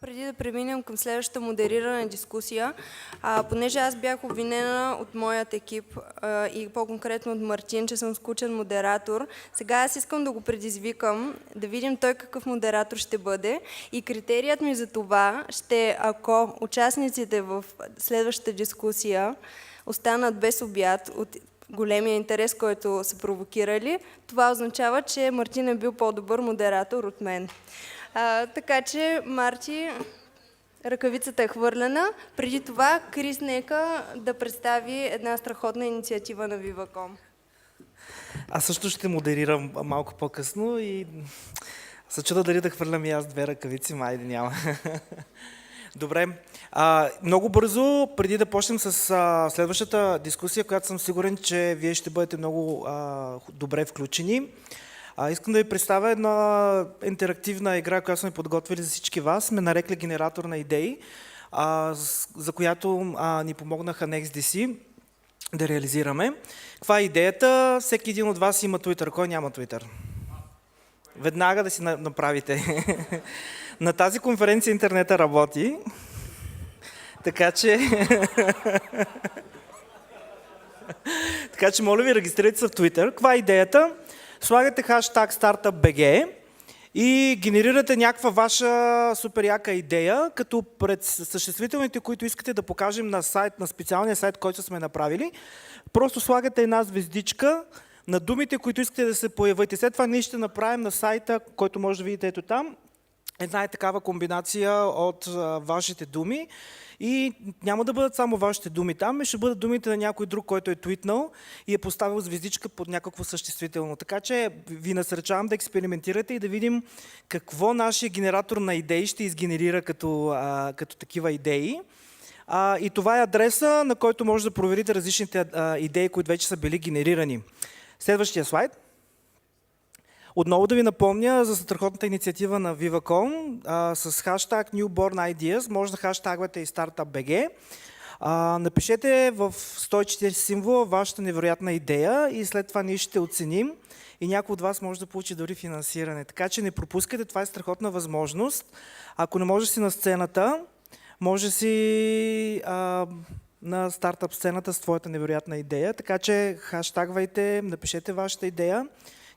Преди да преминем към следващата модерирана дискусия, понеже аз бях обвинена от моят екип и по-конкретно от Мартин, че съм скучен модератор, сега аз искам да го предизвикам, да видим той какъв модератор ще бъде и критерият ми за това ще, ако участниците в следващата дискусия останат без обяд от големия интерес, който са провокирали, това означава, че Мартин е бил по-добър модератор от мен. Така че, Марти, ръкавицата е хвърлена. Преди това, Крис, нека да представи една страхотна инициатива на Viva.com. Аз също ще модерирам малко по-късно и се чуда дали да хвърлям и аз две ръкавици, майде няма. Добре, много бързо, преди да почнем с следващата дискусия, която съм сигурен, че вие ще бъдете много добре включени. Искам да ви представя една интерактивна игра, която сме подготвили за всички вас. Сме нарекли генератор на идеи, за която ни помогнаха NextDC да реализираме. Каква е идеята? Всеки един от вас има Twitter. Кой няма Twitter? Веднага да си направите. На тази конференция интернета работи. Така че моля ви, регистрирайте се в Twitter. Каква е идеята? Слагате хаштаг StartupBG и генерирате някаква ваша супер яка идея, като пред съществителните, които искате да покажем на сайт, на специалния сайт, който сме направили, просто слагате една звездичка на думите, които искате да се появят. И след това ние ще направим на сайта, който може да видите ето там, една е такава комбинация от вашите думи. И няма да бъдат само вашите думи там, ще бъдат думите на някой друг, който е твитнал и е поставил звездичка под някакво съществително. Така че ви насръчавам да експериментирате и да видим какво нашия генератор на идеи ще изгенерира като такива идеи. И това е адреса, на който може да проверите различните идеи, които вече са били генерирани. Следващия слайд. Отново да ви напомня за страхотната инициатива на Viva.com с хаштаг Newborn Ideas. Може да хаштагвате и StartupBG. Напишете в 140 символа вашата невероятна идея и след това ние ще оценим и някой от вас може да получи дори финансиране. Така че не пропускайте, това е страхотна възможност. Ако не може си на сцената, може си на стартъп сцената с твоята невероятна идея. Така че хаштагвайте, напишете вашата идея.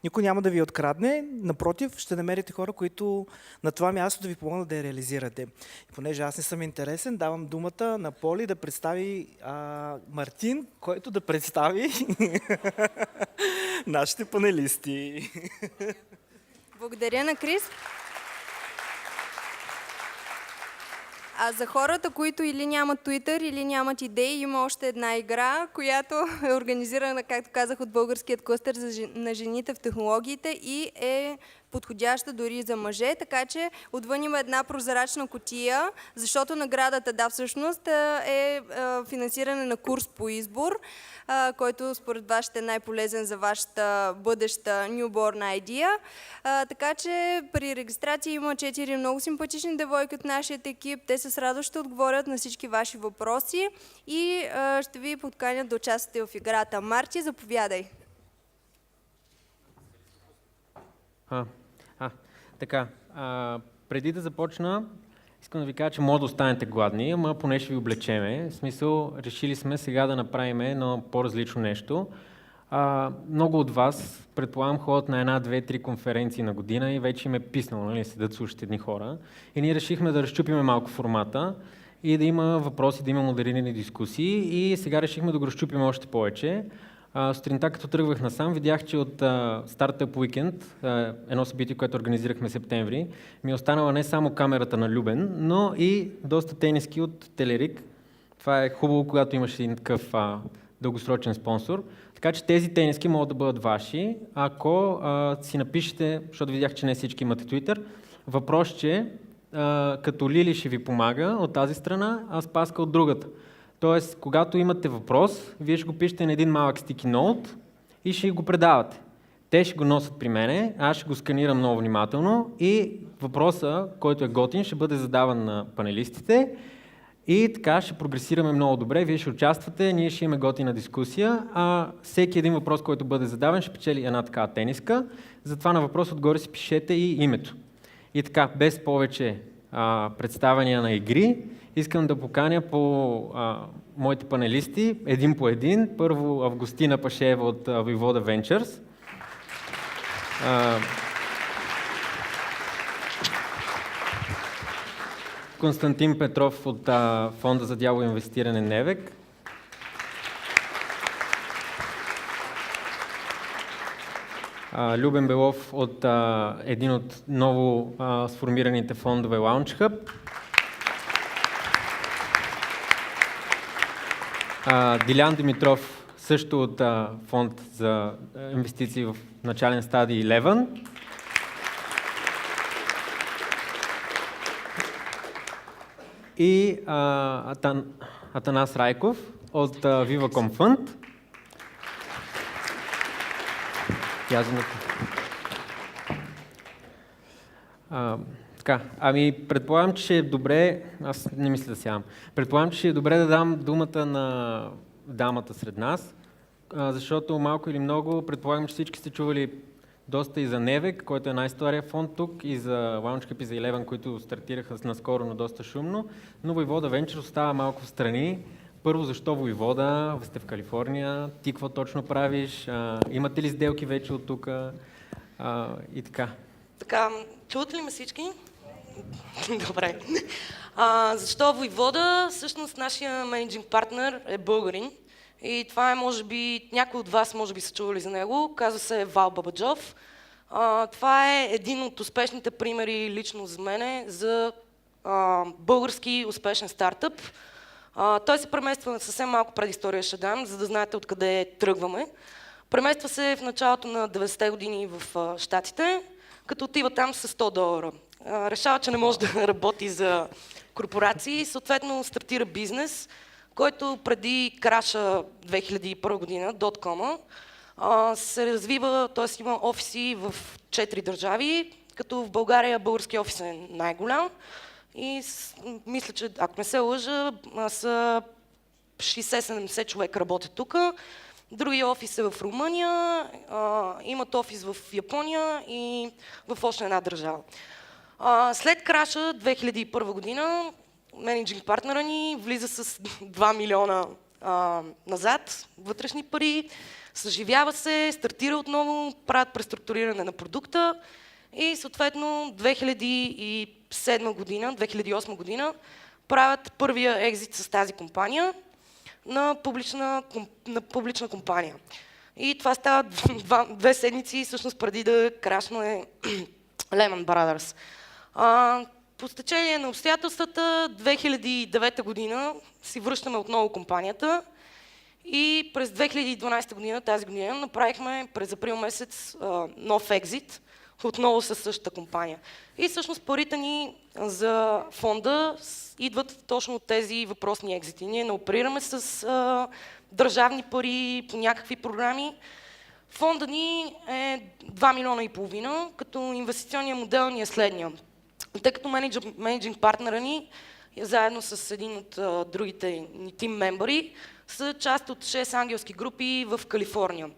Никой няма да ви открадне, напротив, ще намерите хора, които на това място да ви помогнат да я реализирате. И понеже аз не съм интересен, давам думата на Поли да представи Мартин, който да представи нашите панелисти. Благодаря на Крис. А за хората, които или нямат Twitter, или нямат идеи, има още една игра, която е организирана, както казах, от българският клъстер на жените в технологиите и е подходяща дори за мъже, така че отвън има една прозрачна кутия, защото наградата, всъщност е финансиране на курс по избор, който според вас ще е най-полезен за вашата бъдеща newborn idea. Така че при регистрация има 4 много симпатични девойки от нашия екип. Те с радост ще отговорят на всички ваши въпроси и ще ви подканят да участвате в играта. Марти, заповядай. Така, преди да започна, искам да ви кажа, че може да останете гладни, ама поне ще ви облечеме. В смисъл, решили сме сега да направим едно по-различно нещо. Много от вас, предполагам, ходят на една, две, три конференции на година и вече им е писнало, нали, седат слушат едни хора. И ние решихме да разчупиме малко формата и да има въпроси, да има модерирани дискусии и сега решихме да го разчупим още повече. Сутринта, като тръгвах насам, видях, че от Startup Weekend, едно събитие, което организирахме в септември, ми е останала не само камерата на Любен, но и доста тениски от Телерик. Това е хубаво, когато имаш един такъв дългосрочен спонсор. Така че тези тениски могат да бъдат ваши, ако си напишете, защото видях, че не всички имате Twitter, въпросче, като Лили ще ви помага от тази страна, а Спаска от другата. Тоест, когато имате въпрос, вие ще го пишете на един малък sticky note и ще го предавате. Те ще го носят при мене, аз ще го сканирам много внимателно и въпроса, който е готин, ще бъде задаван на панелистите и така ще прогресираме много добре. Вие ще участвате, ние ще имаме готина дискусия, а всеки един въпрос, който бъде задаван, ще печели една такава тениска. Затова на въпрос отгоре си пишете и името. И така, без повече представяния на игри. Искам да поканя по моите панелисти, един по един. Първо Августина Пашеева от Voivoda Ventures. Константин Петров от Фонда за дялово инвестиране НЕВЕК. Любен Белов от един от ново сформираните фондове LaunchHub. Дилян Димитров също от фонд за инвестиции в начален стадий Eleven. И Атанас Райков от Viva.com Fund. Така, предполагам, че ще е добре, аз не мисля да сядам, предполагам, че ще е добре да дам думата на дамата сред нас, защото малко или много, предполагам, че всички сте чували доста и за Невек, който е най-стария фонд тук, и за LaunchHub и за Eleven, които стартираха наскоро, но доста шумно, но Voivoda Ventures остава малко в страни. Първо, защо Voivoda? Сте в Калифорния, ти какво точно правиш? Имате ли сделки вече от тук? И така. Така, чувате ли ме всички? Добре. Защо Voivoda? Всъщност нашия менеджинг партнер е българин. И това е, може би, някой от вас може би са чували за него. Казва се Вал Бабаджов. Това е един от успешните примери лично за мене за български успешен стартъп. Той се премества съвсем малко предистория ще дам, за да знаете откъде тръгваме. Премества се в началото на 90-те години в Щатите, като отива там с $100. Решава, че не може да работи за корпорации и съответно стартира бизнес, който преди краша 2001 година, .com-а, се развива, т.е. има офиси в 4 държави, като в България български офис е най-голям. И мисля, че ако не се лъжа, са 60-70 човека работят тук. Други офис е в Румъния, имат офис в Япония и в още една държава. След краша 2001 година, менеджинг партнера ни влиза с 2 милиона назад, вътрешни пари, съживява се, стартира отново, правят преструктуриране на продукта и съответно 2007 година, 2008 година правят първия екзит с тази компания на публична компания. И това става 2 седмици всъщност преди да крашне Lehman Brothers. По стечение на обстоятелствата 2009 година си връщаме отново компанията и през 2012 година, тази година, направихме през април месец нов екзит, отново със същата компания. И всъщност парите ни за фонда идват точно от тези въпросни екзити. Ние не оперираме с държавни пари по някакви програми. Фонда ни е 2 милиона и половина, като инвестиционният модел ни е следния. Тъй като менеджинг партнера ни, заедно с един от другите ни тим мембъри, са част от 6 ангелски групи в Калифорния.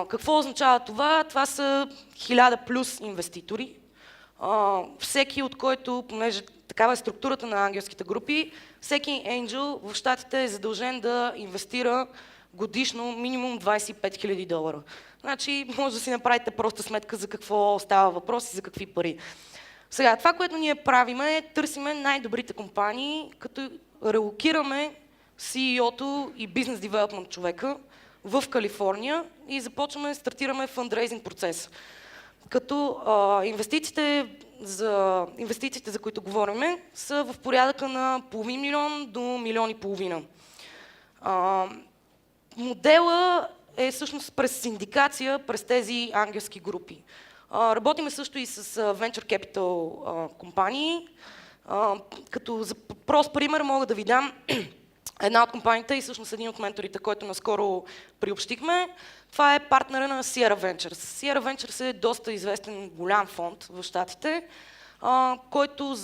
Какво означава това? Това са 1000 плюс инвеститори. Всеки от който, понеже такава е структурата на ангелските групи, всеки енджел в щатите е задължен да инвестира годишно минимум $25,000. Значи може да си направите проста сметка за какво става въпрос и за какви пари. Сега, това, което ние правиме, е търсиме най-добрите компании, като релокираме CEO-то и бизнес девелопмент човека в Калифорния и стартираме фандрейзинг процес. Като инвестициите, за които говориме, са в порядъка на $500,000 до $1,500,000. Модела е всъщност през синдикация, през тези ангелски групи. Работиме също и с Venture Capital компании. Като за прост пример мога да ви дам една от компаниите и всъщност един от менторите, който наскоро приобщихме. Това е партнера на Sierra Ventures. Sierra Ventures е доста известен голям фонд в щатите, който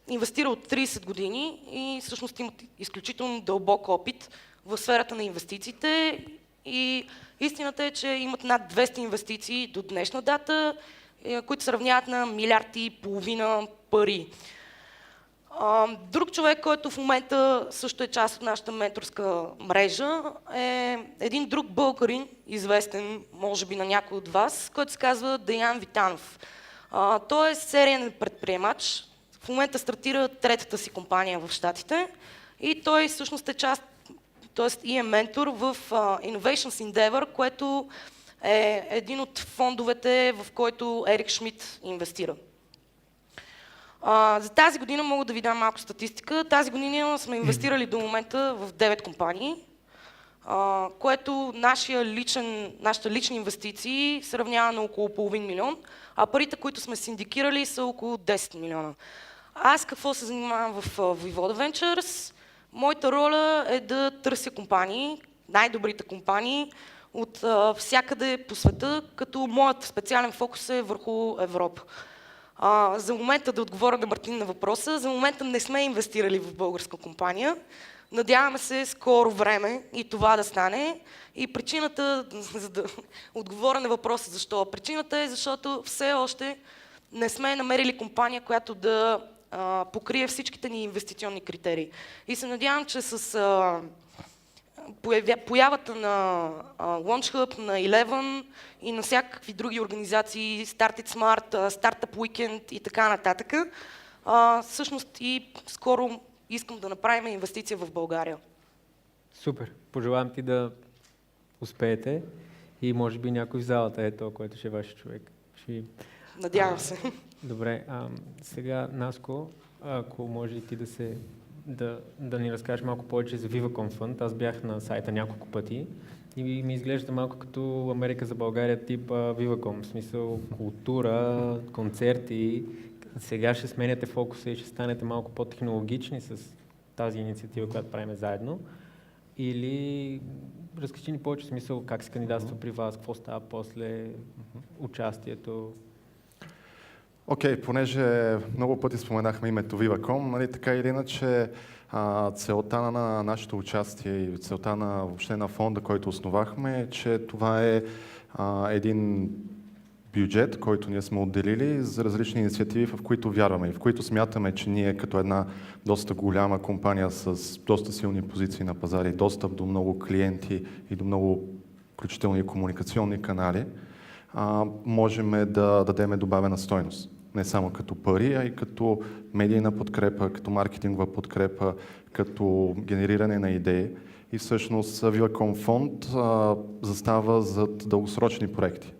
инвестира от 30 години и всъщност имат изключително дълбок опит в сферата на инвестициите. И истината е, че имат над 200 инвестиции до днешна дата, които се равняват на $1,5 милиарда пари. Друг човек, който в момента също е част от нашата менторска мрежа, е един друг българин, известен може би на някой от вас, който се казва Деян Витанов. Той е сериен предприемач. В момента стартира третата си компания в Щатите и той всъщност е част, т.е. и е ментор в Innovations Endeavor, което е един от фондовете, в който Ерик Шмидт инвестира. За тази година мога да ви дам малко статистика. Тази година сме инвестирали до момента в 9 компании, което нашите лични инвестиции се равнява на около половин милион, а парите, които сме синдикирали, са около 10 милиона. Аз какво се занимавам в Voivoda Ventures? Моята роля е да търся компании, най-добрите компании от всякъде по света, като моят специален фокус е върху Европа. За момента да отговоря на Мартин на въпроса, за момента не сме инвестирали в българска компания. Надяваме се скоро време и това да стане. И причината, за да отговоря на въпроса защо, причината е защото все още не сме намерили компания, която да покрие всичките ни инвестиционни критерии. И се надявам, че с появата на LaunchHub, на Eleven и на всякакви други организации, Start It Smart, Startup Weekend и така нататък, всъщност и скоро искам да направим инвестиция в България. Супер! Пожелавам ти да успеете и може би някой в залата е то, който ще е вашия човек. Надявам се. Добре, сега Наско, ако може и ти да ни разкажеш малко повече за Viva Fund. Аз бях на сайта няколко пъти и ми изглежда малко като Америка за България тип Viva.com, в смисъл култура, концерти. Сега ще сменяте фокуса и ще станете малко по-технологични с тази инициатива, която правим заедно. Или разкажи ни повече смисъл как се кандидатства при вас, какво става после участието. Окей, понеже много пъти споменахме името Viva.com, нали, така или иначе целта на нашето участие и целта на въобще на фонда, който основахме, е, че това е един бюджет, който ние сме отделили за различни инициативи, в които вярваме и в които смятаме, че ние като една доста голяма компания с доста силни позиции на пазари, достъп до много клиенти и до много включително и комуникационни канали, можем да дадем добавена стойност. Не само като пари, а и като медийна подкрепа, като маркетингова подкрепа, като генериране на идеи. И всъщност Viva.com фонд застава зад дългосрочни проекти.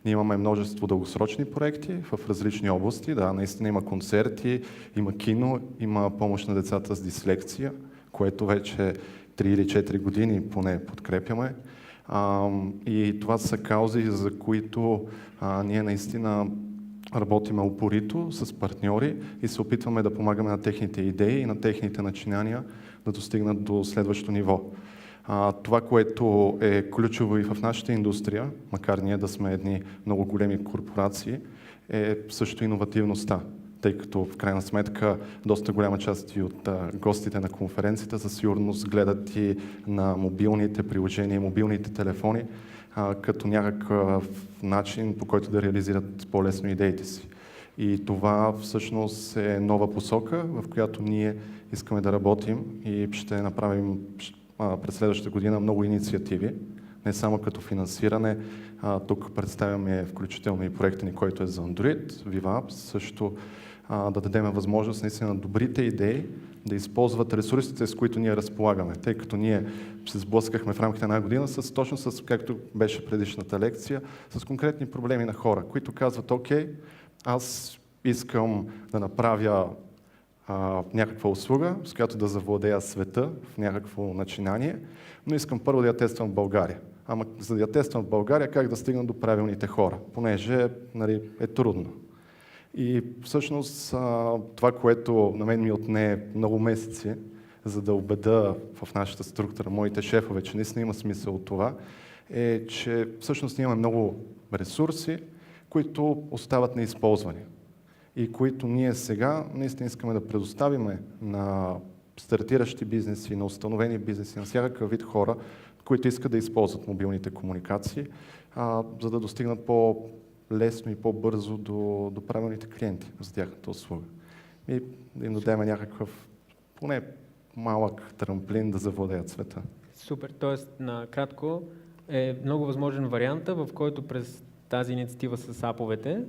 Ние имаме множество дългосрочни проекти в различни области. Да, наистина има концерти, има кино, има помощ на децата с дислекция, което вече 3 или 4 години поне подкрепяме. И това са каузи, за които ние наистина работиме упорито с партньори и се опитваме да помагаме на техните идеи и на техните начинания да достигнат до следващото ниво. Това, което е ключово и в нашата индустрия, макар ние да сме едни много големи корпорации, е също иновативността, тъй като в крайна сметка доста голяма част и от гостите на конференцията със сигурност гледат и на мобилните приложения, мобилните телефони, като някакъв начин, по който да реализират по-лесно идеите си. И това всъщност е нова посока, в която ние искаме да работим и ще направим през следващата година много инициативи, не само като финансиране. Тук представяме включително и проекта ни, който е за Android, Viva Apps, също да дадем възможност наистина на добрите идеи да използват ресурсите, с които ние разполагаме. Тъй като ние се сблъскахме в рамките на една година точно с, както беше предишната лекция, с конкретни проблеми на хора, които казват, окей, аз искам да направя някаква услуга, с която да завладея света в някакво начинание, но искам първо да я тествам в България. Ама за да я тествам в България, как да стигна до правилните хора, понеже е трудно. И всъщност това, което на мен ми отне много месеци, за да убеда в нашата структура моите шефове, че наистина има смисъл от това, е, че всъщност имаме много ресурси, които остават неизползвани и които ние сега наистина искаме да предоставиме на стартиращи бизнеси, на установени бизнеси, на всякакъв вид хора, които искат да използват мобилните комуникации, за да достигнат по-лесно и по-бързо до правилните клиенти за тяхната услуга. и да им дадем някакъв поне малък трамплин да завладеят света. Супер, т.е. накратко е много възможен варианта, в който през тази инициатива с аповете,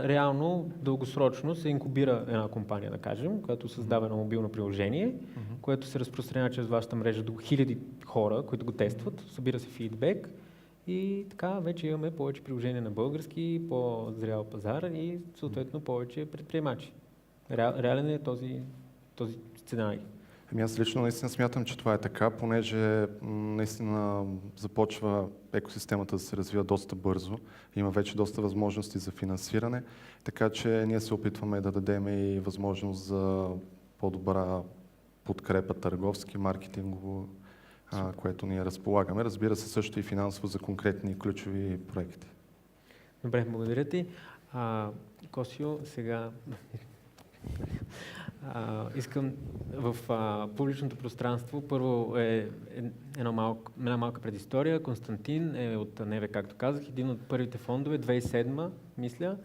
реално, дългосрочно се инкубира една компания, да кажем, която създава едно мобилно приложение, което се разпространява чрез вашата мрежа до хиляди хора, които го тестват, събира се фидбек и така вече имаме повече приложения на български, по-зрял пазар и съответно повече предприемачи. Реален е този сценарий. Аз лично наистина смятам, че това е така, понеже наистина започва екосистемата да се развива доста бързо. Има вече доста възможности за финансиране, така че ние се опитваме да дадем и възможност за по-добра подкрепа търговски, маркетингово, което ние разполагаме. Разбира се, също и финансово за конкретни ключови проекти. Добре, благодаря ти. Косио, сега искам в публичното пространство, първо една малка предистория. Константин е от Неве, както казах, един от първите фондове, 2007, мисля,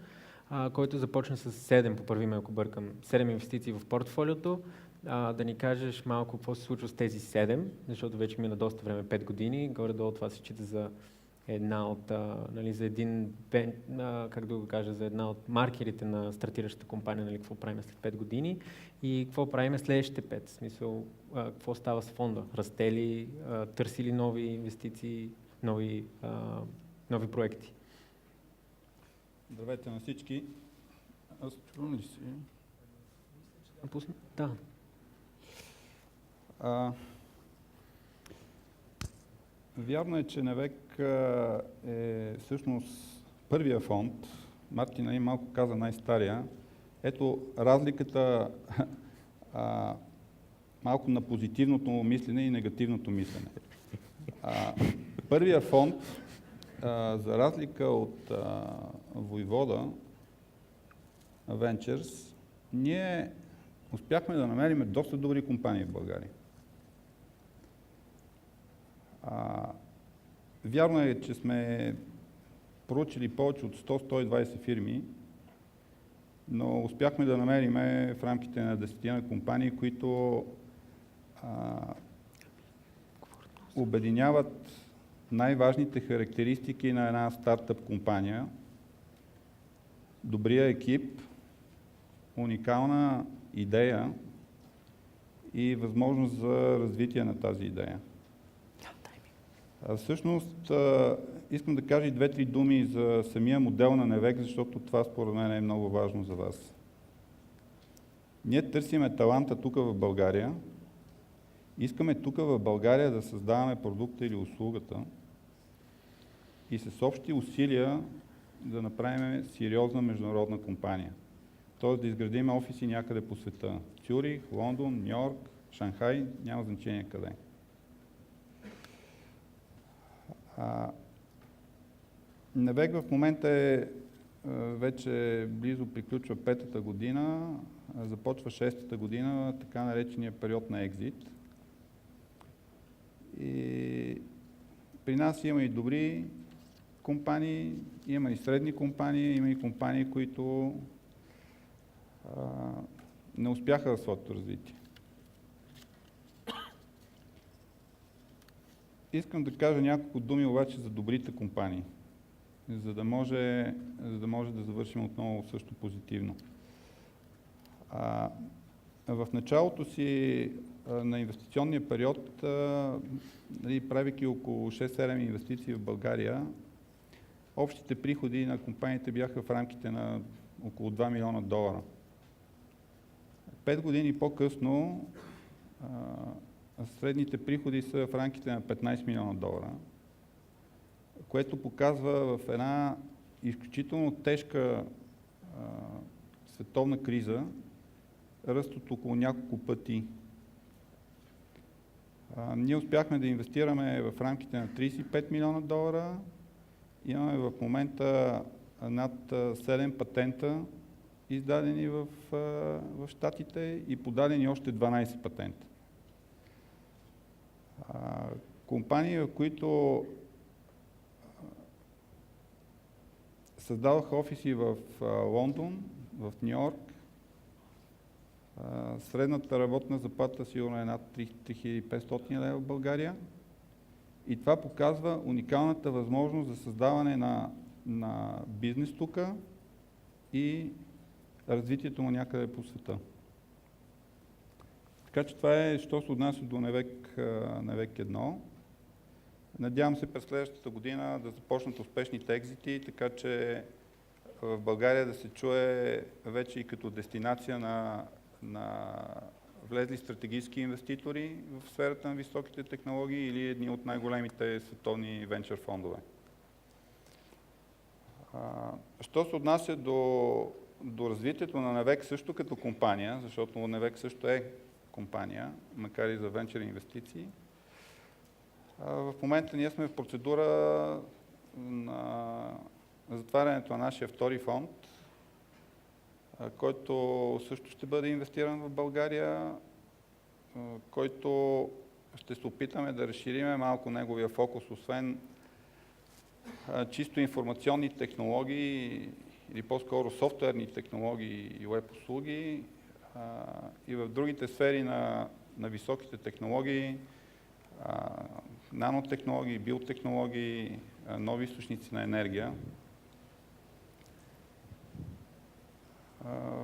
който започна с 7, поправи ме ако бъркам, 7 инвестиции в портфолиото. Да ни кажеш малко какво се случва с тези 7, защото вече мина доста време, 5 години, горе-долу това се счита за една от, за един, как да го кажа, за една от маркерите на стартиращата компания, какво правим след 5 години и какво правим следващите 5, в смисъл, какво става с фонда, расте ли, търси ли нови инвестиции, нови проекти. Здравейте на всички. Аз чувам ли си? Да. Вярно е, че Невек е всъщност първия фонд. Мартин малко каза най-стария. Ето разликата малко на позитивното мислене и негативното мислене. Първия фонд, за разлика от Войвода Ventures, ние успяхме да намерим доста добри компании в България. Вярно е, че сме проучили повече от 100-120 фирми, но успяхме да намерим в рамките на 10 компании, които обединяват най-важните характеристики на една стартъп компания. Добрия екип, уникална идея и възможност за развитие на тази идея. Всъщност, искам да кажа и 2-3 думи за самия модел на Невек, защото това според мен е много важно за вас. Ние търсиме таланта тук в България, искаме тук в България да създаваме продукта или услугата и с общи усилия да направим сериозна международна компания. Т.е. да изградим офиси някъде по света. Цюрих, Лондон, Нью-Йорк, Шанхай, няма значение къде. Невек в момента е вече близо приключва 5-та година, започва 6-та година, така наречения период на екзит. И при нас има и добри компании, има и средни компании, има и компании, които не успяха в своето развитие. Искам да кажа няколко думи обаче за добрите компании, за да може да завършим отново също позитивно. В началото си на инвестиционния период, правейки около 6-7 инвестиции в България, общите приходи на компаниите бяха в рамките на около $2 милиона. 5 години по-късно средните приходи са в рамките на $15 милиона, което показва в една изключително тежка световна криза ръст от около няколко пъти. Ние успяхме да инвестираме в рамките на $35 милиона. Имаме в момента над 7 патента, издадени в Щатите и подадени още 12 патента. Компании, в които създаваха офиси в Лондон, в Нью-Йорк, Средната работна заплата сигурно е над 3500 лева в България. И това показва уникалната възможност за създаване на бизнес тук и развитието му някъде по света. Така че това е, що се отнася до Невек 1. Надявам се през следващата година да започнат успешните екзити, така че в България да се чуе вече и като дестинация на влезли стратегически инвеститори в сферата на високите технологии или едни от най-големите световни венчър фондове. Що се отнася до развитието на Невек също като компания, защото Невек също е компания, макар и за венчър инвестиции, в момента ние сме в процедура на затварянето на нашия втори фонд, който също ще бъде инвестиран в България, който ще се опитаме да разшириме малко неговия фокус, освен чисто информационни технологии или по-скоро софтуерни технологии и веб услуги и в другите сфери на високите технологии, нанотехнологии, биотехнологии, нови източници на енергия.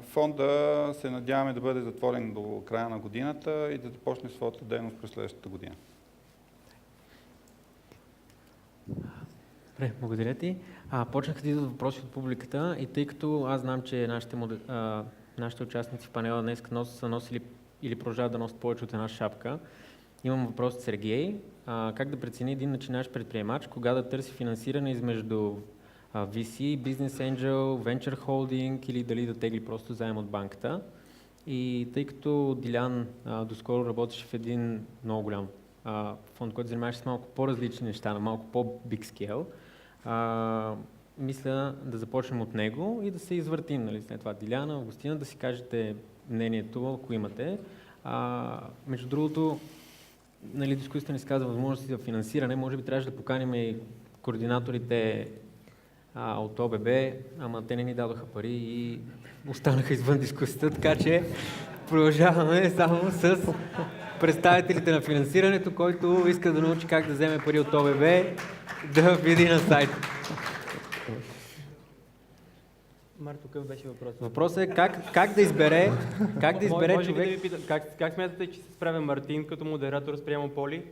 Фонда се надяваме да бъде затворен до края на годината и да започне своята дейност през следващата година. Добре, благодаря ти. Почнаха да идват въпроси от публиката и тъй като аз знам, че нашите участници в панела днес са носили или продължават да носят повече от една шапка, имам въпрос от Сергей. Как да прецени един начинащ предприемач, кога да търси финансиране измежду VC, Business Angel, Venture Holding или дали да тегли просто заем от банката? И тъй като Дилян доскоро работеше в един много голям фонд, който занимаваше с малко по-различни неща, на малко по-big scale, мисля да започнем от него и да се извъртим, нали, след това. Диляна, Августина, да си кажете мнението, ако имате. Между другото, нали, дискусията ни се казва възможности за финансиране, може би трябваше да поканим и координаторите от ОББ, ама те не ни дадоха пари и останаха извън дискусията, така че продължаваме само с представителите на финансирането, който иска да научи как да вземе пари от ОББ, да види на сайта. Марто, какъв беше въпросът? Въпросът е как да избере Може човек... да ви питам, как смятате, че се справя Мартин като модератор спрямо Поли?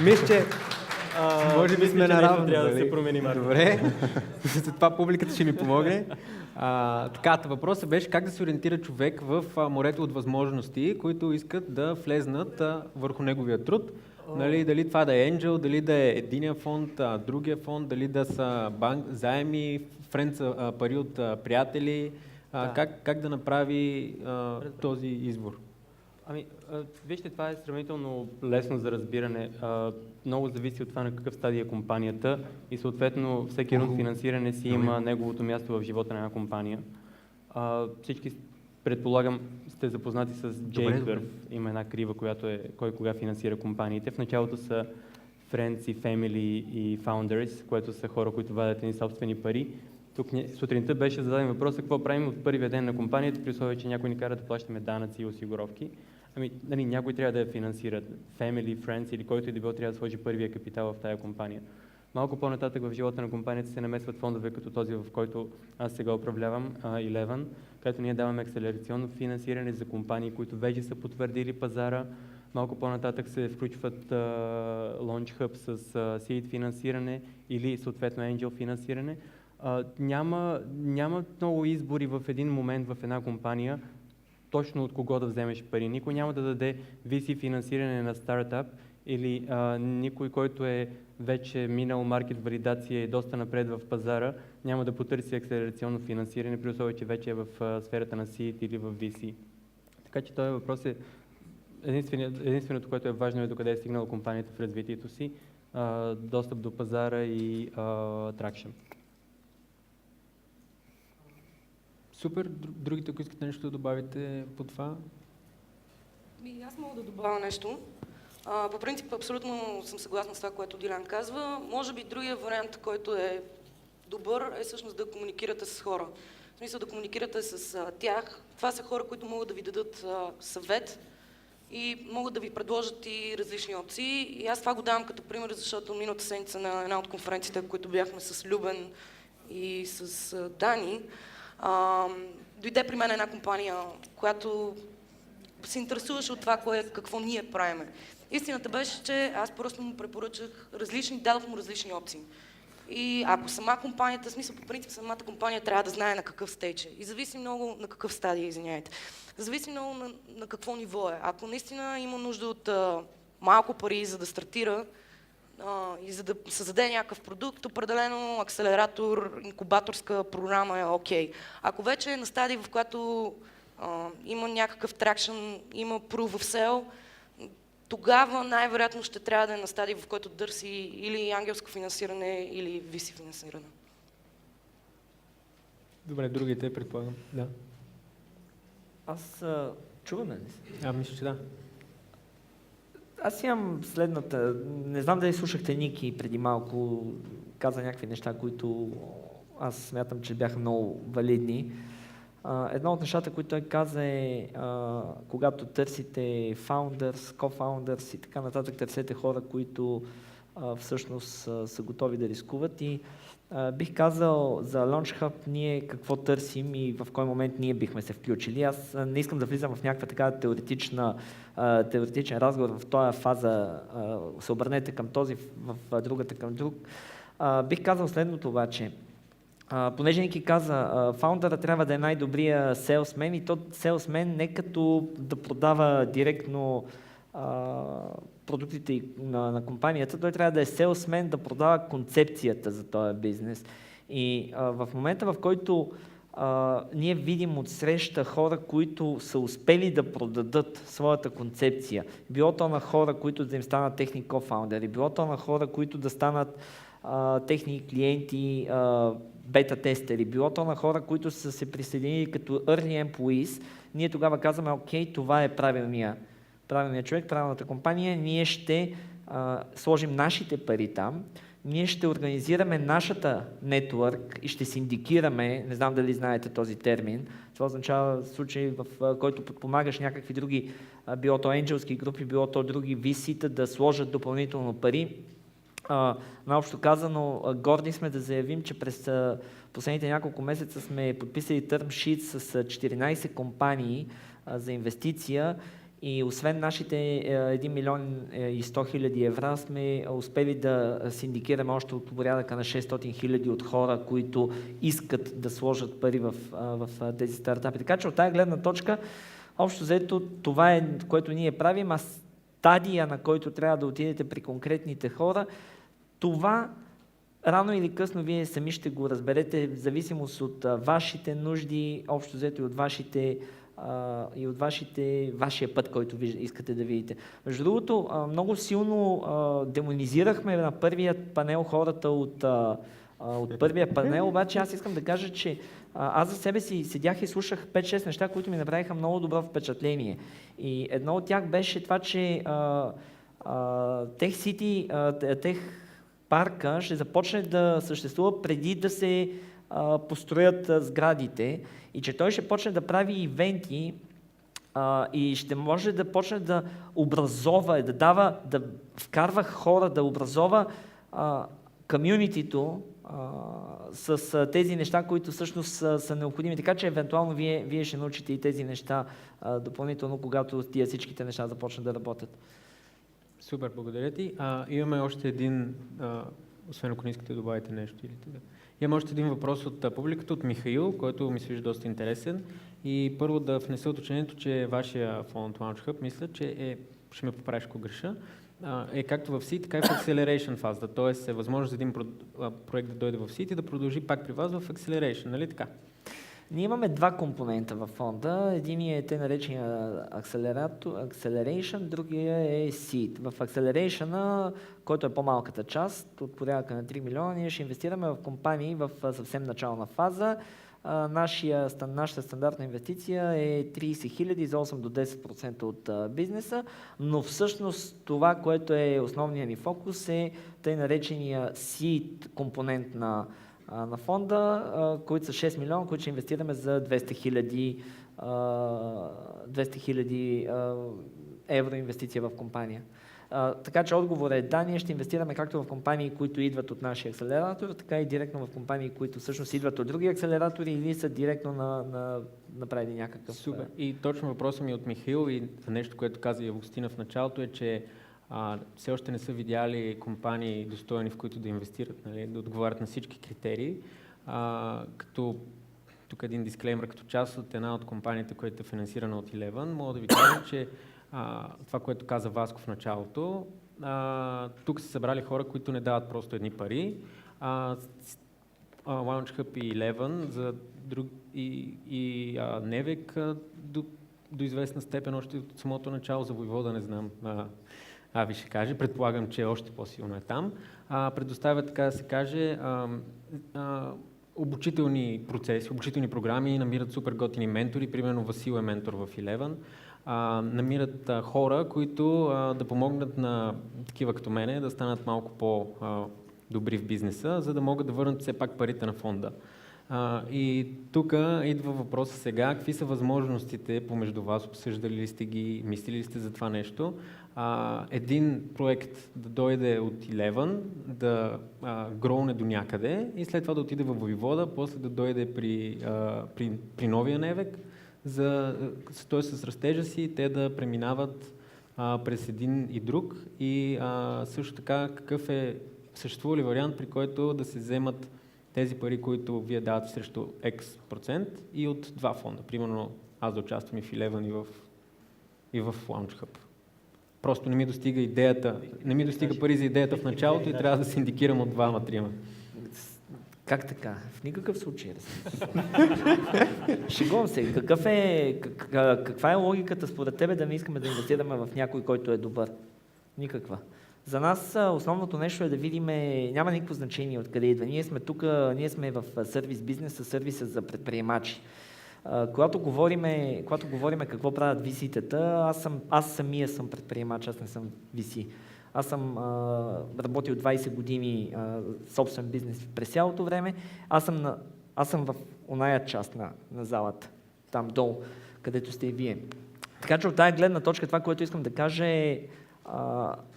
Мисля, че може би сме наравно. Трябва да се промени, Марто. Добре, за това публиката ще ми помогне. Така, въпросът беше как да се ориентира човек в морето от възможности, които искат да влезнат върху неговия труд. Нали, дали това да е Angel, дали да е единия фонд, другия фонд, дали да са заеми, пари от приятели. Как да направи този избор? Вижте, това е сравнително лесно за разбиране. Много зависи от това на какъв стадий е компанията и съответно всеки рунд финансиране си има неговото място в живота на една компания. Всички, предполагам, сте запознати с J-Curve. Има една крива, която е кой кога финансира компаниите. В началото са Friends и Family и Founders, което са хора, които вадят ни собствени пари. Тук сутринта беше зададен въпрос какво правим от първия ден на компанията, при условие, че някой ни кара да плащаме данъци и осигуровки. Нали, някой трябва да я финансира. Family, Friends или който и да било трябва да сложи първия капитал в тая компания. Малко по-нататък в живота на компанията се намесват фондове като този, в който аз сега управлявам, Eleven, където ние даваме акселерационно финансиране за компании, които вече са потвърдили пазара. Малко по-нататък се включват Launch Hub с seed финансиране или съответно Angel финансиране. Няма много избори в един момент в една компания, точно от кого да вземеш пари. Никой няма да даде VC финансиране на стартап или никой, който е вече минал маркет валидация и доста напред в пазара, няма да потърси акселерационно финансиране, при условие, че вече е в сферата на seed или в VC. Така че този въпрос е единственото, което е важно е докъде е стигнала компанията в развитието си, достъп до пазара и тракшн. Супер. Другите, ако искате нещо да добавите по това? Аз мога да добавя нещо. По принцип, абсолютно съм съгласна с това, което Дилян казва. Може би другия вариант, който е добър, е всъщност да комуникирате с хора. В смисъл да комуникирате с тях, това са хора, които могат да ви дадат съвет и могат да ви предложат и различни опции. И аз това го давам като пример, защото миналата седмица на една от конференциите, в които бяхме с Любен и с Дани, дойде при мен една компания, която се интересуваше от това, какво ние правиме. Истината беше, че аз просто му препоръчах дадох му различни опции. И ако сама компанията, в смисъл по принцип самата компания трябва да знае на какъв стейдж е. И зависи много на какъв стадий, извиняйте. Зависи много на какво ниво е. Ако наистина има нужда от малко пари, за да стартира и за да създаде някакъв продукт, определено акселератор, инкубаторска програма е окей. Ако вече е на стадий, в която има някакъв тракшн, има proof of sale, тогава най-вероятно ще трябва да е на стадий, в който търси или ангелско финансиране, или VC финансиране. Добре, другите предполагам. Да. Аз чуваме ли се? Мисля, че да. Аз имам следната. Не знам дали слушахте Ники преди малко, каза някакви неща, които аз смятам, че бяха много валидни. Едно от нещата, които той каза е, когато търсите founders, co-founders и така нататък, търсете хора, които всъщност са готови да рискуват. И бих казал за Launch Hub ние какво търсим и в кой момент ние бихме се включили. Аз не искам да влизам в някаква така теоретичен разговор в този фаза, се обърнете към този, в другата към друг. Бих казал следното обаче. Понеже Ники каза, фаундъра трябва да е най-добрия селсмен и то селсмен не като да продава директно продуктите на компанията, той трябва да е селсмен да продава концепцията за този бизнес. И в момента, в който ние видим отсреща хора, които са успели да продадат своята концепция, било то на хора, които да им станат техни кофаундери, било то на хора, които да станат техни клиенти, бета-тестери, било то на хора, които са се присъединили като early employees, ние тогава казваме, окей, това е правилният човек, правилната компания, ние ще сложим нашите пари там, ние ще организираме нашата нетворк и ще синдикираме, не знам дали знаете този термин, това означава случай, в който подпомагаш някакви други, било то енджелски групи, било то други VC-та да сложат допълнително пари. Наобщо казано, горди сме да заявим, че през последните няколко месеца сме подписали term sheet с 14 компании за инвестиция и освен нашите 1 милион и 100 хиляди евро сме успели да синдикираме още от порядъка на 600 хиляди от хора, които искат да сложат пари в тези стартапи. Така че от тази гледна точка, общо взето, това е, което ние правим, а стадия, на който трябва да отидете при конкретните хора, това рано или късно вие сами ще го разберете в зависимост от вашите нужди, общо взето и от вашия път, който искате да видите. Между другото, много силно демонизирахме на първият панел хората от първия панел, обаче аз искам да кажа, че аз за себе си седях и слушах 5-6 неща, които ми направиха много добро впечатление. И едно от тях беше това, че Tech City, Tech парка ще започне да съществува преди да се построят сградите и че той ще почне да прави ивенти и ще може да почне да образова, да вкарва хора, да образова комюнитито с тези неща, които всъщност са необходими. Така че евентуално вие ще научите и тези неща допълнително, когато тия всичките неща започнат да работят. Супер, благодаря ти. Имаме още един, освен ако не искате да добавите нещо. Имаме още един въпрос от публиката, от Михаил, който ми се вижда доста интересен. И първо да внеса уточнението, че вашия фонд Launch Hub, мисля, че ще ме поправиш, ако греша, е както в Seed, така и в Acceleration фазата. Тоест е възможно за един проект да дойде в Seed и да продължи пак при вас в Acceleration, нали така? Ние имаме два компонента във фонда. Единият е тъй наречения Acceleration, другия е Seed. В Acceleration, който е по-малката част, от порядъка на 3 милиона, ние ще инвестираме в компании в съвсем начална фаза. Нашата стандартна инвестиция е 30 хиляди за 8 до 10% от бизнеса, но всъщност това, което е основният ни фокус е тъй наречения Seed компонент на фонда, които са 6 милиона, които ще инвестираме за 200 хиляди 200 хиляди евро инвестиция в компания. Така че отговорът е да, ние ще инвестираме както в компании, които идват от нашия акселератор, така и директно в компании, които всъщност идват от други акселератори или са директно направили някакъв... Супер. И точно въпросът ми от Михаил и нещо, което каза и Августина в началото е, че все още не са видяли компании достойни, в които да инвестират, нали, да отговарят на всички критерии. Като тук един дисклеймер, като част от една от компаниите, която е финансирана от Eleven, мога да ви кажа, че това, което каза Васко в началото, тук са събрали хора, които не дават просто едни пари. LaunchHub и Eleven и Nevek до известна степен още от самото начало, за Войвода не знам, ви ще каже, предполагам, че още по-силно е там. Предоставя, така да се каже, обучителни процеси, обучителни програми, намират супер готини ментори, примерно Васил е ментор в Eleven, намират хора, които да помогнат на такива като мене да станат малко по-добри в бизнеса, за да могат да върнат все пак парите на фонда. И тук идва въпроса сега, какви са възможностите помежду вас, обсъждали ли сте ги, мислили ли сте за това нещо? Един проект да дойде от Eleven, да гроуне до някъде и след това да отиде във Войвода, после да дойде при новия Невек, т.е. с растежа си те да преминават през един и друг и също така съществува ли вариант, при който да се вземат тези пари, които вие давате срещу X% и от два фонда. Примерно аз да участвам и в Eleven и в LaunchHub. Просто не ми достига идеята, не ми достига пари за идеята в началото и трябва да се индикирам от двама-трима. Как така? В никакъв случай. Шегувам се. Каква е логиката според тебе да не искаме да инвестираме в някой, който е добър? Никаква. За нас основното нещо е да видим, няма никакво значение откъде идва. Ние сме тук, ние сме в сервис бизнеса, сервиса за предприемачи. Когато говорим какво правят VC-тата, аз самия съм предприемач, аз не съм VC. Аз съм работил 20 години собствен бизнес през цялото време. Аз съм в оная част на залата, там долу, където сте и вие. Така че от тази гледна точка това, което искам да кажа е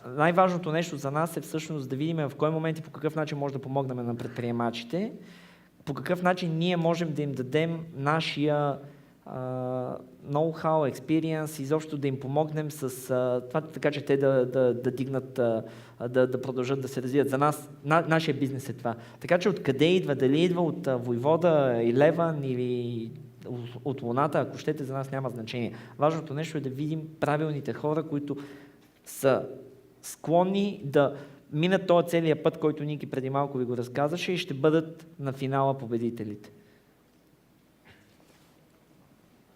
най-важното нещо за нас е всъщност да видим в кой момент и по какъв начин може да помогнем на предприемачите, по какъв начин ние можем да им дадем нашия ноу-хау, експириенс, изобщо да им помогнем с това, така че те да дигнат, да продължат да се развият. За нас, нашия бизнес е това. Така че откъде идва, дали идва от Войвода, Eleven или от Луната, ако щете, за нас няма значение. Важното нещо е да видим правилните хора, които са склонни да минат този целият път, който Ники преди малко ви го разказаше и ще бъдат на финала победителите.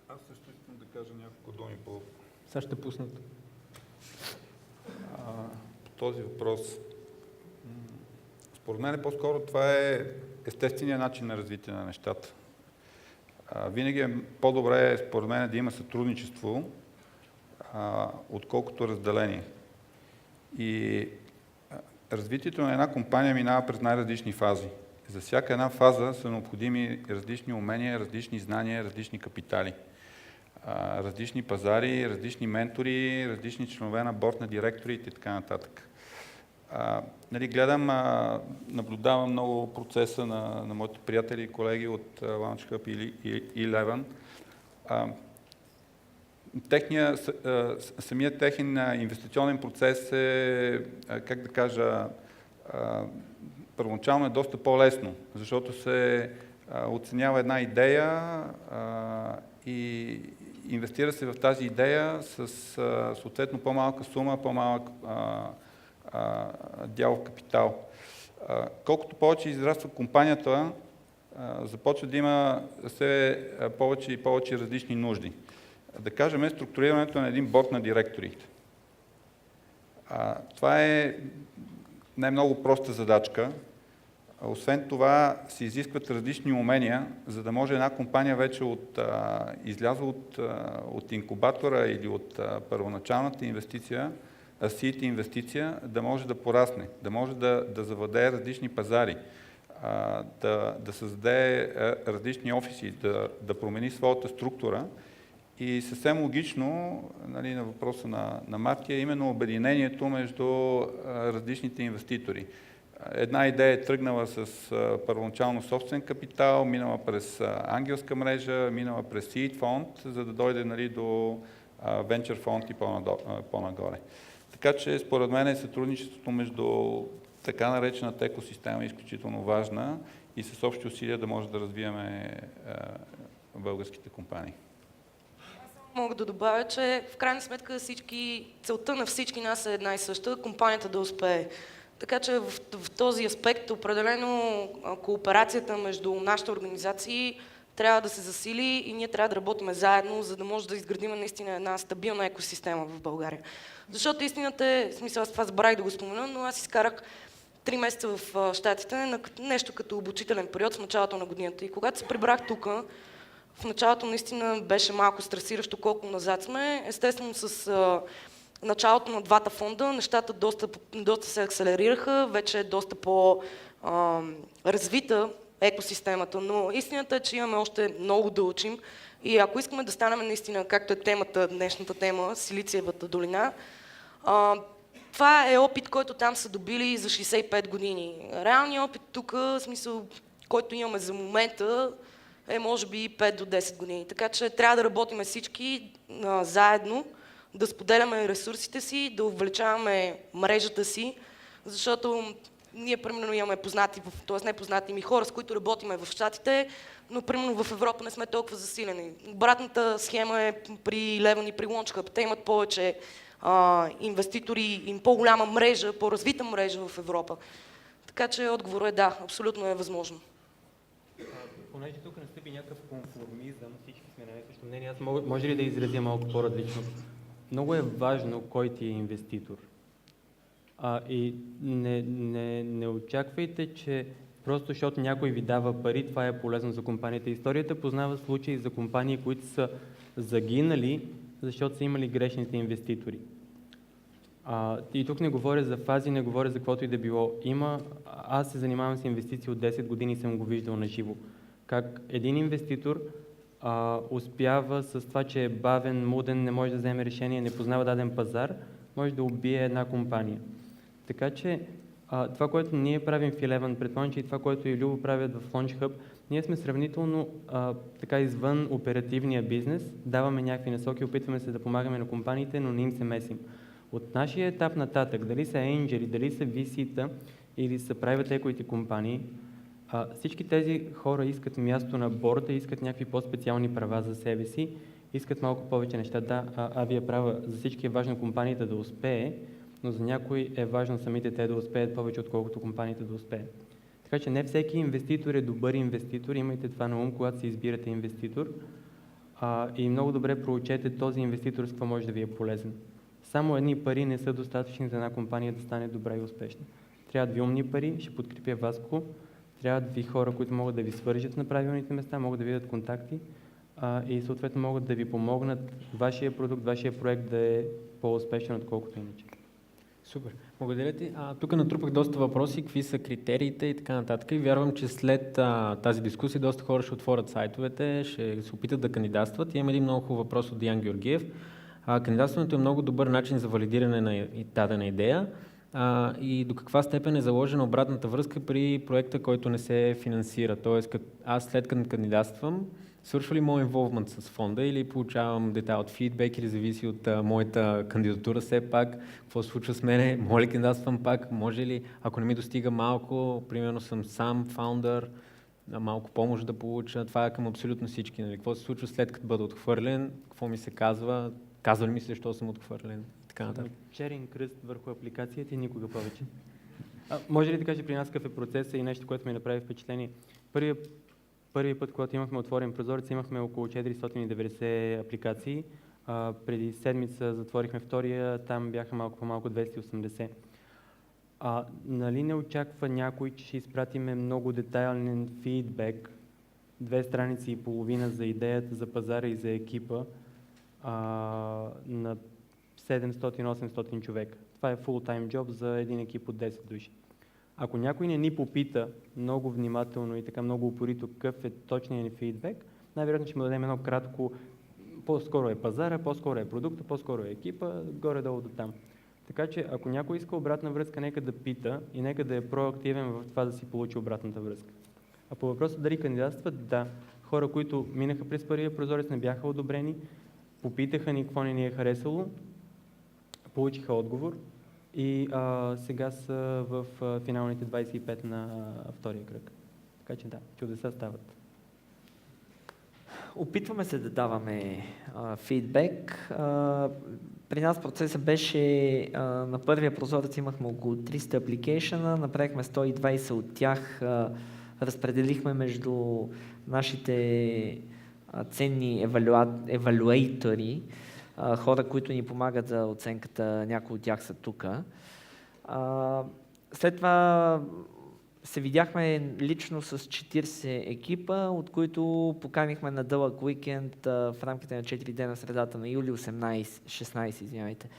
Аз също искам да кажа няколко думи по... Сега ще пуснат. По този въпрос. Според мен по-скоро това е естественият начин на развитие на нещата. Винаги е по-добре, според мен, да има сътрудничество, отколкото разделение. И развитието на една компания минава през най-различни фази. За всяка една фаза са необходими различни умения, различни знания, различни капитали. Различни пазари, различни ментори, различни членове на борд на директорите и така нататък. Наблюдавам много процеса на моите приятели и колеги от LaunchHub и Eleven. Самият техен инвестиционен процес е, как да кажа, първоначално е доста по-лесно, защото се оценява една идея и инвестира се в тази идея с съответно по-малка сума, по-малък дял в капитал. Колкото повече израства компанията, започва да има все повече и повече различни нужди. Да кажем, структурирането на един борд на директорите. Това е най-много проста задачка. Освен това се изискват различни умения, за да може една компания вече излязла от инкубатора или от първоначалната инвестиция, seed инвестиция, да може да порасне, да може да завладее различни пазари, да създаде различни офиси, да промени своята структура И съвсем логично, нали, на въпроса на Марти е именно обединението между различните инвеститори. Една идея е тръгнала с първоначално собствен капитал, минала през ангелска мрежа, минала през Seed фонд, за да дойде, нали, до Venture фонд и по-нагоре. Така че според мен сътрудничеството между така наречената екосистема е изключително важна и с общи усилия да може да развиваме българските компании. Мога да добавя, че в крайна сметка целта на всички нас е една и съща, компанията да успее. Така че в този аспект определено кооперацията между нашите организации трябва да се засили и ние трябва да работим заедно, за да може да изградим наистина една стабилна екосистема в България. Защото истината е, в смисъл, аз това забравих да го спомена, но аз изкарах 3 месеца в Щатите на нещо като обучителен период в началото на годината. И когато се прибрах тук, в началото наистина беше малко стресиращо колко назад сме. Естествено с началото на двата фонда нещата доста се акселерираха, вече е доста по-развита екосистемата, но истината е, че имаме още много да учим и ако искаме да станем наистина, както е днешната тема, Силициевата долина, това е опит, който там са добили за 65 години. Реалният опит тук, в смисъл, който имаме за момента, е може би 5 до 10 години. Така че трябва да работим всички заедно, да споделяме ресурсите си, да увеличаваме мрежата си, защото ние примерно имаме познати, т.е. не познати ми хора, с които работиме в Щатите, но примерно в Европа не сме толкова засилени. Обратната схема е при Eleven и при LaunchHub. Те имат повече инвеститори и по-голяма мрежа, по-развита мрежа в Европа. Така че отговорът е да, абсолютно е възможно. Понеже тук настъпи някакъв конформизъм, всички сме на същото мнение, аз може ли да изразя малко по-различно? Много е важно кой ти е инвеститор. И не очаквайте, че просто защото някой ви дава пари, това е полезно за компанията. Историята познава случаи за компании, които са загинали, защото са имали грешните инвеститори. И тук не говоря за фази, не говоря за каквото и да било. Аз се занимавам с инвестиции от 10 години и съм го виждал на живо. Как един инвеститор успява с това, че е бавен, муден, не може да вземе решение, не познава даден пазар, може да убие една компания. Така че това, което ние правим в Eleven, предполагам, че и това, което и Любо правят в LaunchHub, ние сме сравнително така извън оперативния бизнес, даваме някакви насоки, опитваме се да помагаме на компаниите, но не им се месим. От нашия етап нататък, дали са Angel, дали са VC-та или са Private Equity компании, всички тези хора искат място на борда, искат някакви по-специални права за себе си, искат малко повече неща. Да, вие права, за всички е важно компанията да успее, но за някой е важно самите те да успеят повече, отколкото компанията да успее. Така че не всеки инвеститор е добър инвеститор, имайте това на ум, когато се избирате инвеститор и много добре проучете този инвеститор с какво може да ви е полезен. Само едни пари не са достатъчни за една компания да стане добра и успешна. Трябват ви умни пари, ще подкрепя Васко, трябват ви хора, които могат да ви свържат на правилните места, могат да видят контакти и съответно могат да ви помогнат вашия продукт, вашия проект да е по-успешен, отколкото иначе. Супер. Благодаря ти. Тук натрупах доста въпроси, какви са критериите и така нататък. И вярвам, че след тази дискусия доста хора ще отворят сайтовете, ще се опитат да кандидатстват. И има един много хубав въпрос от Диан Георгиев. Кандидатстването е много добър начин за валидиране на дадена идея. И до каква степен е заложена обратната връзка при проекта, който не се финансира? Тоест, аз след като кандидатствам, свършва ли моят инволвмент с фонда или получавам детайл от фидбек или зависи от моята кандидатура все пак? Какво се случва с мене? Моля ли кандидатствам пак? Може ли, ако не ми достига малко, примерно съм сам фаундър, малко помощ да получа? Това е към абсолютно всички. Нали? Какво се случва след като бъда отхвърлен? Какво ми се казва? Казва ли ми се, защо съм отхвърлен? Така нататък. Черен кръст върху апликацията и никога повече. Може ли да кажа при нас какъв е процесът и нещо, което ми направи впечатление? Първият път, когато имахме отворен прозорец, имахме около 490 апликации. Преди седмица затворихме втория, там бяха малко по-малко 280. Нали не очаква някой, че ще изпратиме много детайлен фидбек, 2 страници и половина за идеята, за пазара и за екипа на 700-800 човека. Това е full-time job за един екип от 10 души. Ако някой не ни попита много внимателно и така много упорито какъв е точният ни фидбек, най-вероятно ще му дадем едно кратко по-скоро е пазара, по-скоро е продукта, по-скоро е екипа, горе-долу до там. Така че ако някой иска обратна връзка, нека да пита и нека да е проактивен в това да си получи обратната връзка. А по въпроса дали кандидатстват, да. Хора, които минаха през първия прозорец, не бяха одобрени, попитаха ни какво не ни е харесало, получиха отговор и сега са в финалните 25 на втория кръг. Така че да, чудеса стават. Опитваме се да даваме фидбек. При нас процесът беше, на първия прозорец имахме около 300 апликейшена, направихме 120 от тях, разпределихме между нашите ценни евалюейтори, хора, които ни помагат за оценката, някои от тях са тук. След това се видяхме лично с 40 екипа, от които поканихме на дълъг уикенд в рамките на 4 дена средата на юли, 16, извинявайте.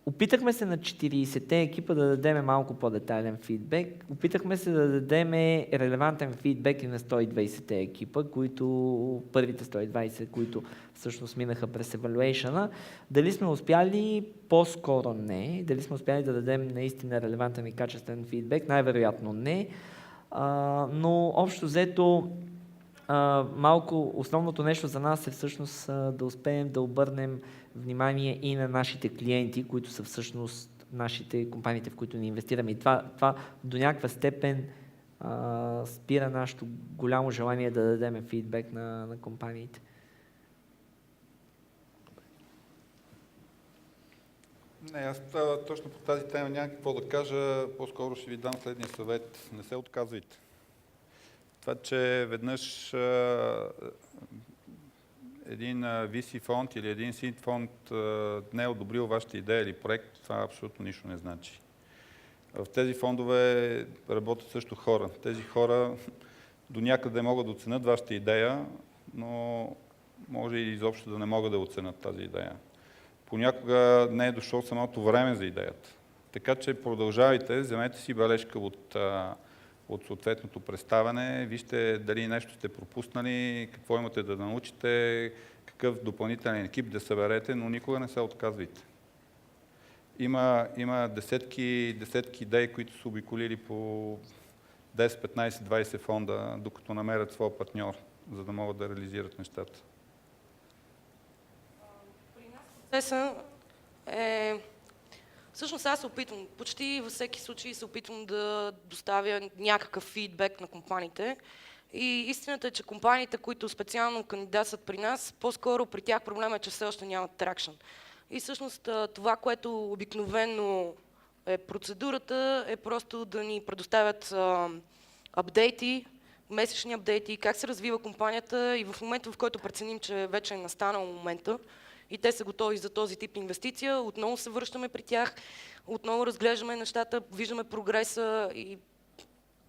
Опитахме се на 40-те екипа да дадем малко по-детайлен фидбек. Опитахме се да дадем релевантен фидбек и на 120-те екипа, които първите 120, които всъщност минаха през evaluation-а. Дали сме успяли? По-скоро не. Дали сме успяли да дадем наистина релевантен и качествен фидбек? Най-вероятно не. Но общо взето малко основното нещо за нас е всъщност да успеем да обърнем внимание и на нашите клиенти, които са всъщност нашите компаниите, в които ни инвестираме. И това до някаква степен спира нашето голямо желание да дадем фидбек на компаниите. Не, аз точно по тази тема няма какво да кажа, по-скоро ще ви дам следния съвет. Не се отказвайте. Това, че веднъж един VC фонд или един seed фонд не е одобрил вашата идея или проект, това абсолютно нищо не значи. В тези фондове работят също хора. Тези хора до някъде могат да оценят вашата идея, но може и изобщо да не могат да оценят тази идея. Понякога не е дошло самото време за идеята. Така че продължавайте, вземете си бележка от съответното представяне, вижте дали нещо сте пропуснали, какво имате да научите, какъв допълнителен екип да съберете, но никога не се отказвайте. Има десетки идеи, които са обиколили по 10, 15, 20 фонда, докато намерят своя партньор, за да могат да реализират нещата. При нас процеса е... Всъщност аз се опитвам, почти във всеки случай се опитвам да доставя някакъв фидбек на компаниите. И истината е, че компаниите, които специално кандидатстват при нас, по-скоро при тях проблема е, че все още нямат тракшн. И всъщност това, което обикновено е процедурата, е просто да ни предоставят апдейти, месечни апдейти, как се развива компанията и в момента, в който преценим, че вече е настанал момента, и те са готови за този тип инвестиция, отново се връщаме при тях, отново разглеждаме нещата, виждаме прогреса и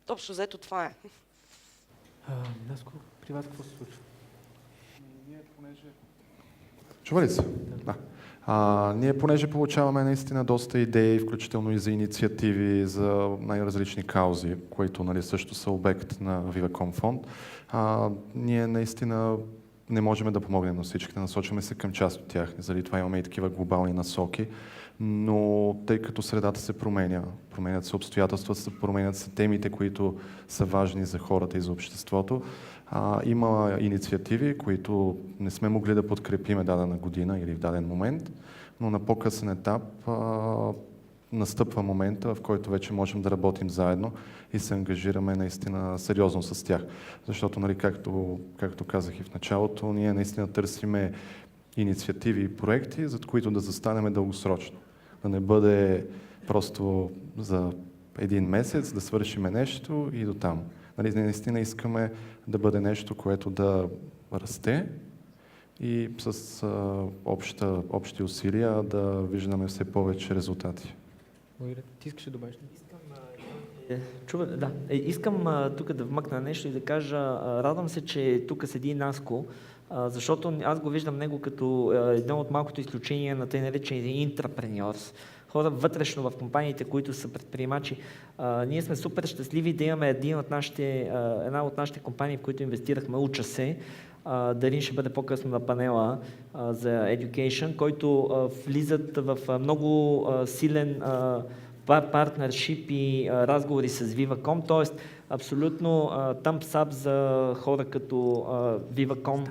общо взето това е. Наско, при вас какво се случва? Чува ли се? Да. Ние понеже получаваме наистина доста идеи, включително и за инициативи, за най-различни каузи, които нали, също са обект на Viva.com фонд, ние наистина не можем да помогнем на всичките, насочваме се към част от тях. Заради това имаме и такива глобални насоки, но тъй като средата се променят се обстоятелствата, променят се темите, които са важни за хората и за обществото. Има инициативи, които не сме могли да подкрепиме дадена година или в даден момент, но на по-късен етап настъпва момента, в който вече можем да работим заедно и се ангажираме наистина сериозно с тях. Защото, нали, както казах и в началото, ние наистина търсиме инициативи и проекти, за които да застанем дългосрочно. Да не бъде просто за един месец да свършиме нещо и до там. Нали, наистина искаме да бъде нещо, което да расте и с общи усилия да виждаме все повече резултати. Ти искаш да добавиш? Искам тук да вмъкна нещо и да кажа, радвам се, че тук седи Наско, защото аз го виждам него като едно от малкото изключения на тъй наречените интрапреньорс, хора вътрешно в компаниите, които са предприемачи. Ние сме супер щастливи да имаме една от нашите компании, в които инвестирахме, Уча се. Дарин ще бъде по-късно на панела за Education, който влизат в много силен партнершип и разговори с Viva.com, т.е. абсолютно thumbs up за хора като Viva.com,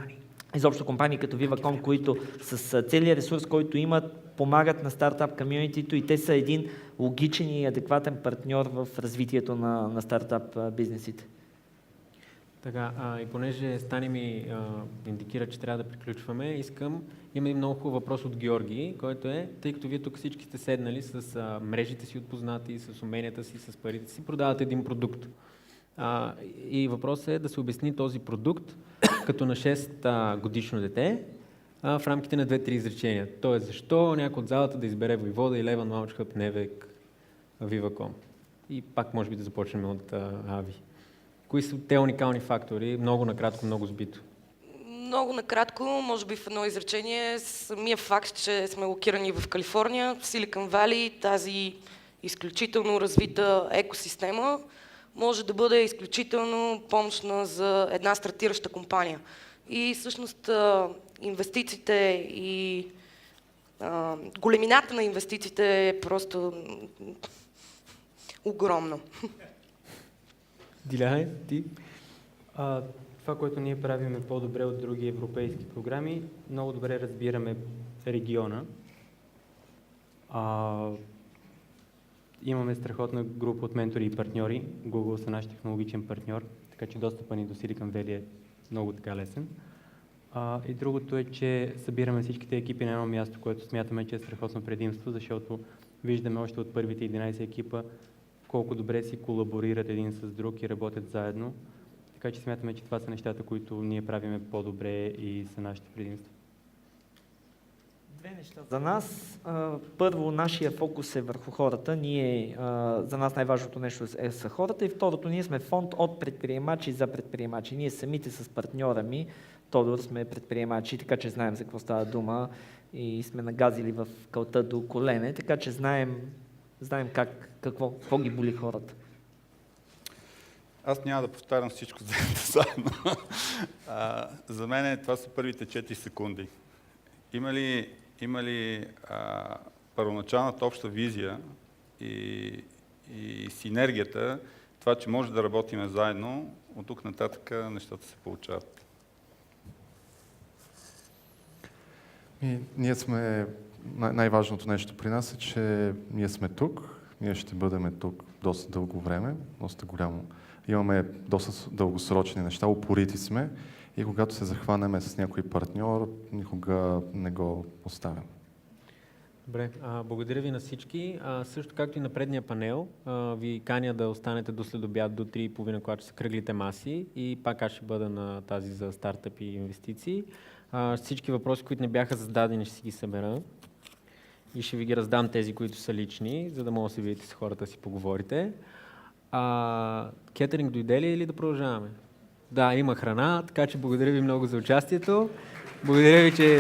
изобщо компании като Viva.com, които с целият ресурс, който имат, помагат на стартап комюнитито и те са един логичен и адекватен партньор в развитието на стартап бизнесите. Така, и понеже Стани ми индикира, че трябва да приключваме, има и много хубав въпрос от Георги, който е, тъй като вие тук всички сте седнали с мрежите си от познати, с уменията си, с парите си, продавате един продукт. И въпросът е да се обясни този продукт като на 6 годишно дете в рамките на 2-3 изречения. Тоест, защо някой от залата да избере Войвода, Eleven Launch Hub, Nevek, Viva.com? И пак може би да започнем от Ави. Кои са те уникални фактори? Много накратко, много сбито. Много накратко, може би в едно изречение, самия факт, че сме локирани в Калифорния, в Силикон Вали, тази изключително развита екосистема може да бъде изключително помощна за една стартираща компания. И всъщност инвестициите и големината на инвестициите е просто огромно. Диляне, ти? Това, което ние правим е по-добре от други европейски програми. Много добре разбираме региона. Имаме страхотна група от ментори и партньори. Google са наш технологичен партньор, така че достъпа ни до Silicon Valley е много така лесен. И другото е, че събираме всичките екипи на едно място, което смятаме, че е страхотно предимство, защото виждаме още от първите 11 екипа колко добре си колаборират един с друг и работят заедно. Така че смятаме, че това са нещата, които ние правиме по-добре и са нашите предимства. Две неща. За нас, първо, нашия фокус е върху хората. За нас най-важното нещо са хората и второто, ние сме фонд от предприемачи за предприемачи. Ние самите с партньора ми, Тодор, сме предприемачи, така че знаем за какво става дума и сме нагазили в кълта до колене, така че знаем какво ги боли хората. Аз няма да повтарям всичко заедно. За мен това са първите 4 секунди. Има ли първоначалната обща визия и синергията, това, че може да работим заедно, от тук нататък нещата се получават. Ние сме, най-важното нещо при нас е, че ние сме тук, ние ще бъдем тук доста дълго време, доста голямо. Имаме доста дългосрочни неща, упорити сме и когато се захванеме с някой партньор, никога не го оставям. Добре, благодаря ви на всички. Също както и на предния панел, ви каня да останете до следобяд до 3:30, когато са кръглите маси и пак аз ще бъда на тази за стартъп и инвестиции. Всички въпроси, които не бяха зададени, ще си ги събера и ще ви ги раздам тези, които са лични, за да може да се видите с хората, си поговорите. Кетеринг дойде ли или да продължаваме? Да, има храна, така че благодаря ви много за участието. Благодаря ви, че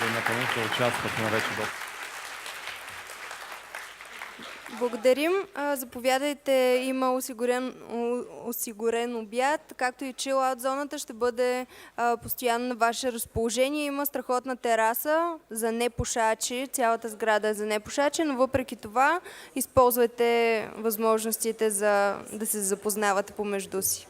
да участвахме вече доста. Благодарим. Заповядайте, има осигурен обяд, както и чил-аут зоната ще бъде постоянно на ваше разположение. Има страхотна тераса за непушачи, цялата сграда е за непушачи, но въпреки това използвайте възможностите да се запознавате помежду си.